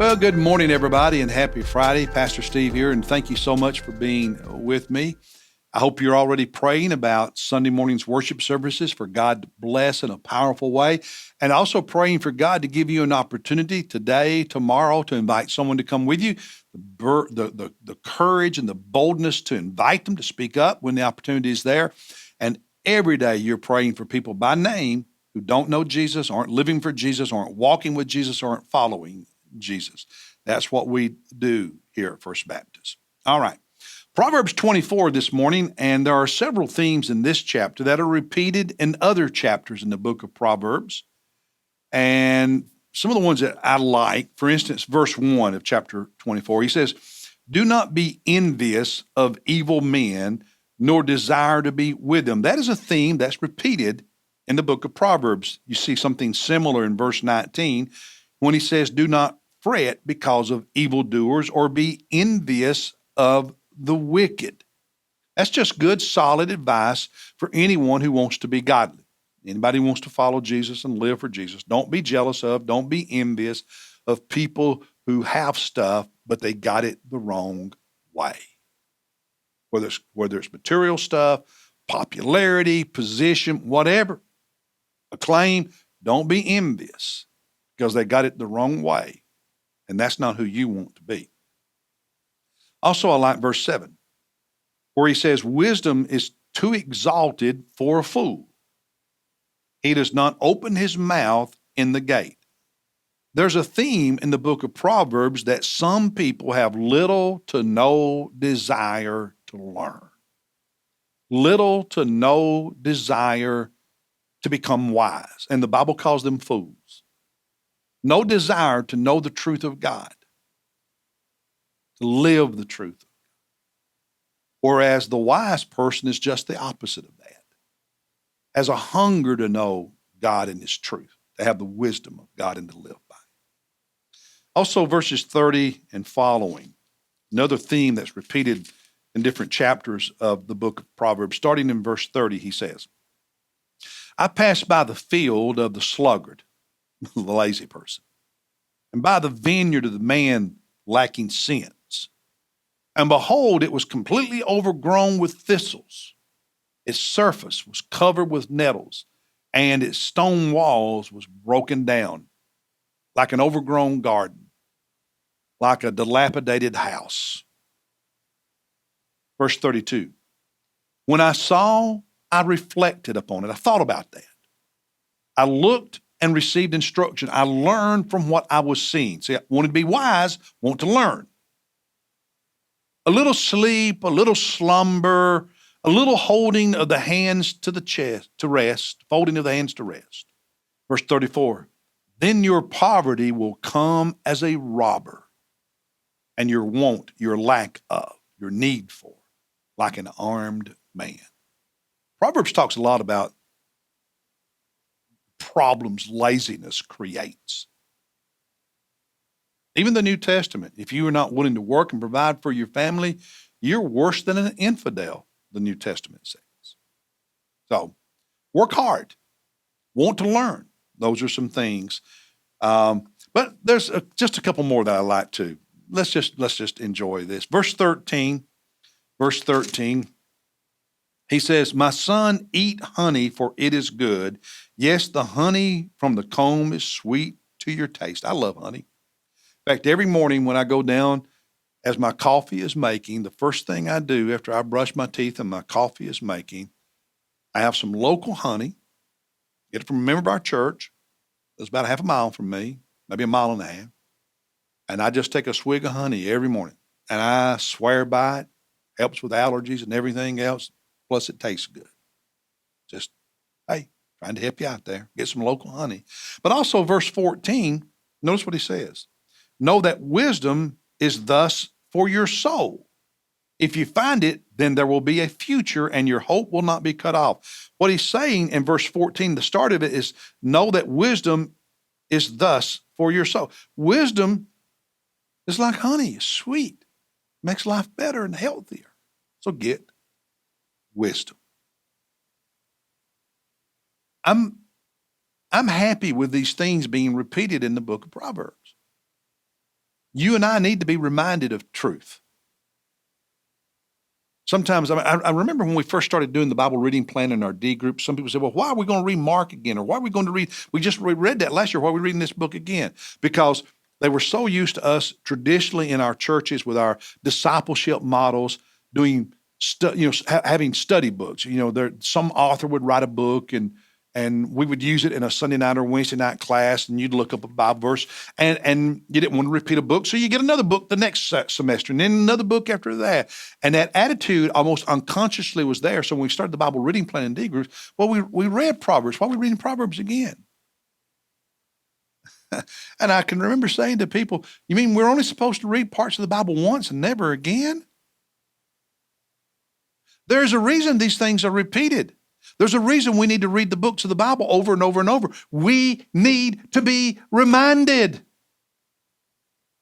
Well, good morning, everybody, and happy Friday. Pastor Steve here, and thank you so much for being with me. I hope you're already praying about Sunday morning's worship services for God to bless in a powerful way, and also praying for God to give you an opportunity today, tomorrow, to invite someone to come with you, the courage and the boldness to invite them to speak up when the opportunity is there. And every day you're praying for people by name who don't know Jesus, aren't living for Jesus, aren't walking with Jesus, aren't following Jesus. That's what we do here at First Baptist. All right. Proverbs 24 this morning, and there are several themes in this chapter that are repeated in other chapters in the book of Proverbs. And some of the ones that I like, for instance, verse 1 of chapter 24, he says, "Do not be envious of evil men, nor desire to be with them." That is a theme that's repeated in the book of Proverbs. You see something similar in verse 19 when he says, "Do not fret because of evildoers or be envious of the wicked." That's just good, solid advice for anyone who wants to be godly. Anybody who wants to follow Jesus and live for Jesus. Don't be jealous of, don't be envious of people who have stuff, but they got it the wrong way. Whether it's material stuff, popularity, position, whatever, acclaim, don't be envious because they got it the wrong way. And that's not who you want to be. Also, I like verse 7, where he says, "Wisdom is too exalted for a fool. He does not open his mouth in the gate." There's a theme in the book of Proverbs that some people have little to no desire to learn. Little to no desire to become wise. And the Bible calls them fools. No desire to know the truth of God, to live the truth. Whereas the wise person is just the opposite of that. Has a hunger to know God and his truth, to have the wisdom of God and to live by. Also, verses 30 and following, another theme that's repeated in different chapters of the book of Proverbs. Starting in verse 30, he says, "I passed by the field of the sluggard," the lazy person, "and by the vineyard of the man lacking sense. And behold, it was completely overgrown with thistles. Its surface was covered with nettles, and its stone walls was broken down like an overgrown garden, like a dilapidated house." Verse 32, "When I saw, I reflected upon it." I thought about that. I looked and received instruction. I learned from what I was seeing. See, I wanted to be wise, want to learn. A little sleep, a little slumber, a little holding of the hands to the chest to rest, folding of the hands to rest. Verse 34, "Then your poverty will come as a robber, and your want, your lack of, your need for, like an armed man." Proverbs talks a lot about problems laziness creates. Even the New Testament, if you are not willing to work and provide for your family, you're worse than an infidel, the New Testament says. So work hard, want to learn. Those are some things. But there's just a couple more that I like too. Let's just enjoy this. Verse 13, he says, "My son, eat honey, for it is good. Yes, the honey from the comb is sweet to your taste." I love honey. In fact, every morning when I go down, as my coffee is making, the first thing I do after I brush my teeth and my coffee is making, I have some local honey, get it from a member of our church. It's about a half a mile from me, maybe a mile and a half. And I just take a swig of honey every morning. And I swear by it. Helps with allergies and everything else. Plus it tastes good. Just, hey, trying to help you out there. Get some local honey. But also verse 14, notice what he says. "Know that wisdom is thus for your soul. If you find it, then there will be a future and your hope will not be cut off." What he's saying in verse 14, the start of it is, know that wisdom is thus for your soul. Wisdom is like honey, it's sweet, makes life better and healthier. So get wisdom. I'm happy with these things being repeated in the book of Proverbs. You and I need to be reminded of truth. Sometimes, I remember when we first started doing the Bible reading plan in our D group, some people said, well, why are we going to read Mark again? Or why are we going to read, we just read that last year, why are we reading this book again? Because they were so used to us traditionally in our churches with our discipleship models, doing, having study books. Some author would write a book and we would use it in a Sunday night or Wednesday night class, and you'd look up a Bible verse, and you didn't want to repeat a book, so you get another book the next semester, and then another book after that. And that attitude almost unconsciously was there. So when we started the Bible reading plan in D groups, well, we read Proverbs. Why are we reading Proverbs again? And I can remember saying to people, you mean we're only supposed to read parts of the Bible once and never again? There's a reason these things are repeated. There's a reason we need to read the books of the Bible over and over and over. We need to be reminded.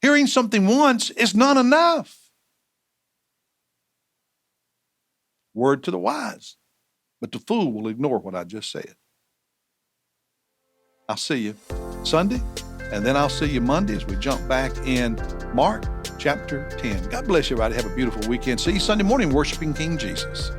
Hearing something once is not enough. Word to the wise, but the fool will ignore what I just said. I'll see you Sunday, and then I'll see you Monday as we jump back in Mark chapter 10. God bless you, everybody. Have a beautiful weekend. See you Sunday morning, worshiping King Jesus.